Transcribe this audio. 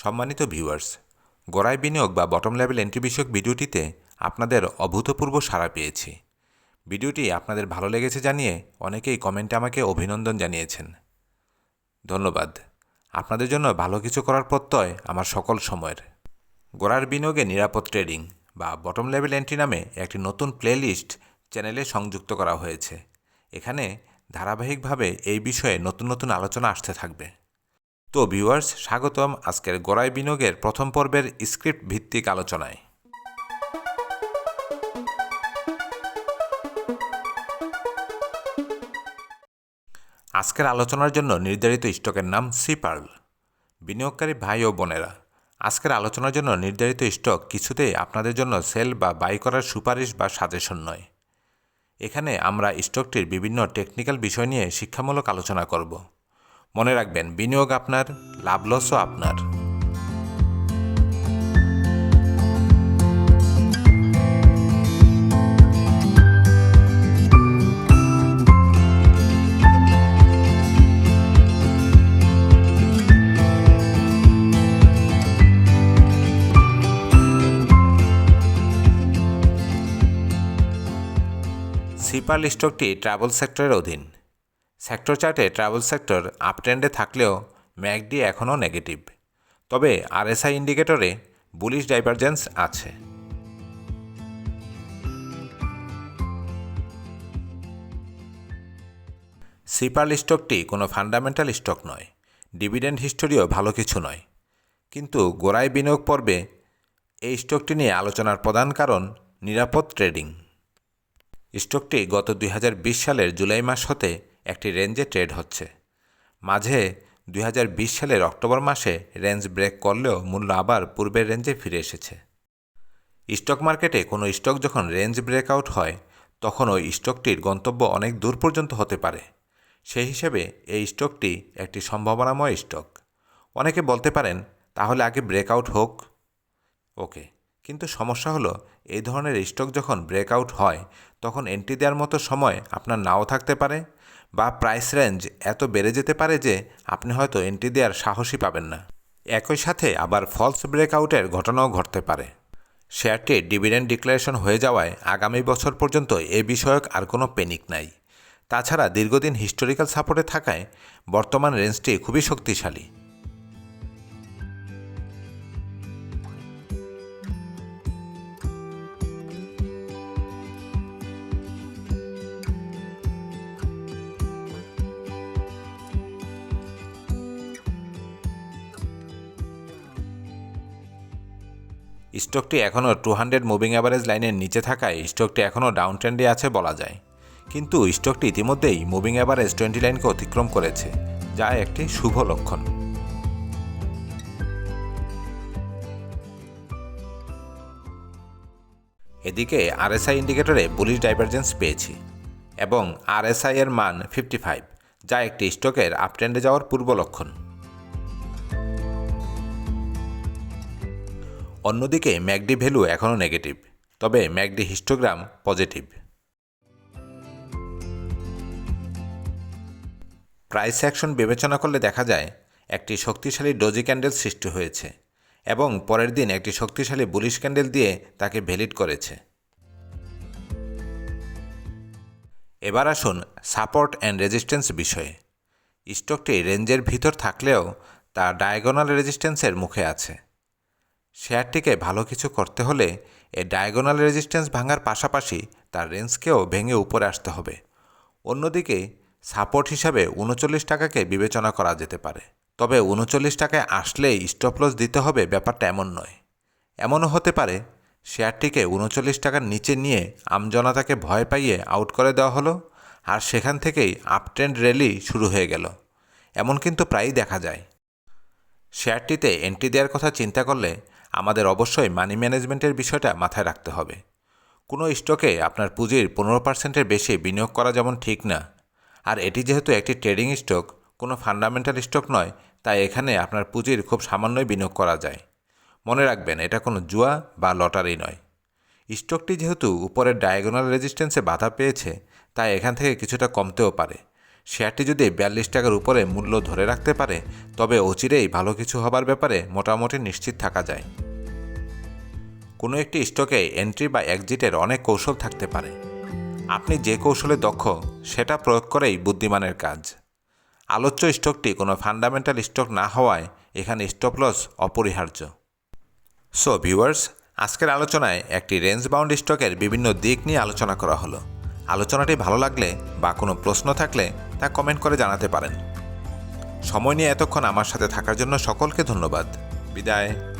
সম্মানিত ভিউয়ার্স, গোড়ায় বিনিয়োগ বা বটম লেভেল এন্ট্রি বিষয়ক ভিডিওটিতে আপনাদের অভূতপূর্ব সাড়া পেয়েছি। ভিডিওটি আপনাদের ভালো লেগেছে জানিয়ে অনেকেই কমেন্টে আমাকে অভিনন্দন জানিয়েছেন। ধন্যবাদ। আপনাদের জন্য ভালো কিছু করার প্রত্যয় আমার সকল সময়ের। গোড়ার বিনিয়োগে নিরাপদ ট্রেডিং বা বটম লেভেল এন্ট্রি নামে একটি নতুন প্লেলিস্ট চ্যানেলে সংযুক্ত করা হয়েছে। এখানে ধারাবাহিকভাবে এই বিষয়ে নতুন নতুন আলোচনা আসতে থাকবে। তো ভিউয়ার্স, স্বাগতম আজকের গোড়ায় বিনিয়োগের প্রথম পর্বের স্ক্রিপ্ট ভিত্তিক আলোচনায়। আজকের আলোচনার জন্য নির্ধারিত স্টকের নাম সিপার্ল। বিনিয়োগকারী ভাই ও বোনেরা, আজকের আলোচনার জন্য নির্ধারিত স্টক কিছুতেই আপনাদের জন্য সেল বা বাই করার সুপারিশ বা সাজেশন নয়। এখানে আমরা স্টকটির বিভিন্ন টেকনিক্যাল বিষয় নিয়ে শিক্ষামূলক আলোচনা করব। মনে রাখবেন, বিনিয়োগ আপনার, লাভ লসও আপনার। সিপার্ল স্টকটি ট্রাভেল সেক্টরের অধীন। সেক্টর চার্টে ট্রাভেল সেক্টর আপট্রেন্ডে থাকলেও ম্যাকডি এখনও নেগেটিভ, তবে আরএসআই ইন্ডিকেটরে বুলিশ ডাইভারজেন্স আছে। সিপার্ল স্টকটি কোনো ফান্ডামেন্টাল স্টক নয়, ডিভিডেন্ড হিস্টোরিও ভালো কিছু নয়, কিন্তু গোড়ায় বিনিয়োগ পর্বে এই স্টকটি নিয়ে আলোচনার প্রধান কারণ নিরাপদ ট্রেডিং। স্টকটি গত 2020 সালের জুলাই মাস হতে একটি রেঞ্জে ট্রেড হচ্ছে। মাঝে 2020 সালের অক্টোবর মাসে রেঞ্জ ব্রেক করলেও মূল্য আবার পূর্বের রেঞ্জে ফিরে এসেছে। স্টক মার্কেটে কোনো স্টক যখন রেঞ্জ ব্রেকআউট হয়, তখন ওই স্টকটির গন্তব্য অনেক দূর পর্যন্ত হতে পারে। সেই হিসেবে এই স্টকটি একটি সম্ভাবনাময় স্টক। অনেকে বলতে পারেন, তাহলে আগে ব্রেকআউট হোক। ওকে, কিন্তু সমস্যা হলো, এই ধরনের স্টক যখন ব্রেকআউট হয় তখন এন্ট্রি দেওয়ার মতো সময় আপনার নাও থাকতে পারে, বা প্রাইস রেঞ্জ এত বেড়ে যেতে পারে যে আপনি হয়তো এন্ট্রি দেওয়ার সাহসই পাবেন না। একই সাথে আবার ফলস ব্রেকআউটের ঘটনাও ঘটতে পারে। শেয়ারটির ডিভিডেন্ড ডিক্লারেশন হয়ে যাওয়ায় আগামী বছর পর্যন্ত এ বিষয়ক আর কোনো প্যানিক নাই। তাছাড়া দীর্ঘদিন হিস্টোরিক্যাল সাপোর্টে থাকায় বর্তমান রেঞ্জটি খুবই শক্তিশালী। স্টকটি এখনও 200 মুভিং অ্যাভারেজ লাইনের নিচে থাকায় স্টকটি এখনও ডাউন ট্রেন্ডে আছে বলা যায়। কিন্তু স্টকটি ইতিমধ্যেই মুভিং অ্যাভারেজ 20 লাইনকে অতিক্রম করেছে, যা একটি শুভ লক্ষণ। এদিকে আরএসআই ইন্ডিকেটরে বুলিশ ডাইভারজেন্স পেয়েছি এবং আরএসআই এর মান 55, যা একটি স্টকের আপট্রেন্ডে যাওয়ার পূর্ব লক্ষণ। অন্যদিকে ম্যাকডি ভ্যালু এখনও নেগেটিভ, তবে McD histogram positive. Price action বিবেচনা করলে দেখা যায় একটি শক্তিশালী ডোজি ক্যান্ডেল সৃষ্টি হয়েছে এবং পরের দিন একটি শক্তিশালী বুলিশ ক্যান্ডেল দিয়ে তাকে ভ্যালিড করেছে। এবার আসুন সাপোর্ট অ্যান্ড রেজিস্ট্যান্স বিষয়ে। স্টকটি রেঞ্জের ভিতর থাকলেও তা ডায়াগোনাল রেজিস্ট্যান্সের মুখে আছে। শেয়ারটিকে ভালো কিছু করতে হলে এই ডায়াগোনাল রেজিস্ট্যান্স ভাঙার পাশাপাশি তার রেঞ্জকেও ভেঙে উপরে আসতে হবে। অন্যদিকে সাপোর্ট হিসাবে 39 টাকাকে বিবেচনা করা যেতে পারে, তবে 39 টাকায় আসলেই স্টপ লস দিতে হবে ব্যাপারটা এমন নয়। এমনও হতে পারে শেয়ারটিকে 39 টাকার নিচে নিয়ে আমজনতাকে ভয় পাইয়ে আউট করে দেওয়া হলো, আর সেখান থেকেই আপট্রেন্ড র্যালি শুরু হয়ে গেল। এমন কিন্তু প্রায়ই দেখা যায়। শেয়ারটিতে এন্ট্রি দেওয়ার কথা চিন্তা করলে আমাদের অবশ্যই মানি ম্যানেজমেন্টের বিষয়টা মাথায় রাখতে হবে। কোনো স্টকে আপনার পুঁজির 15%-এর বেশি বিনিয়োগ করা যেমন ঠিক না, আর এটি যেহেতু একটি ট্রেডিং স্টক, কোনো ফান্ডামেন্টাল স্টক নয়, তাই এখানে আপনার পুঁজির খুব সামান্যই বিনিয়োগ করা যায়। মনে রাখবেন, এটা কোনো জুয়া বা লটারি নয়। স্টকটি যেহেতু উপরের ডায়াগোনাল রেজিস্ট্যান্সে বাধা পেয়েছে, তাই এখান থেকে কিছুটা কমতেও পারে। শেয়ারটি যদি 42 টাকার উপরে মূল্য ধরে রাখতে পারে তবে অচিরেই ভালো কিছু হবার ব্যাপারে মোটামুটি নিশ্চিত থাকা যায়। কোনো একটি স্টকে এন্ট্রি বা এক্সিটের অনেক কৌশল থাকতে পারে। আপনি যে কৌশলে দক্ষ সেটা প্রয়োগ করেই বুদ্ধিমানের কাজ। আলোচ্য স্টকটি কোনো ফান্ডামেন্টাল স্টক না হওয়ায় এখানে স্টপ লস অপরিহার্য। সো ভিউয়ার্স, আজকের আলোচনায় একটি রেঞ্জ বাউন্ড স্টকের বিভিন্ন দিক নিয়ে আলোচনা করা হলো। আলোচনাটি ভালো লাগলে বা কোনো প্রশ্ন থাকলে তা কমেন্ট করে জানাতে পারেন। সময় নিয়ে এতক্ষণ আমার সাথে থাকার জন্য সকলকে ধন্যবাদ। বিদায়।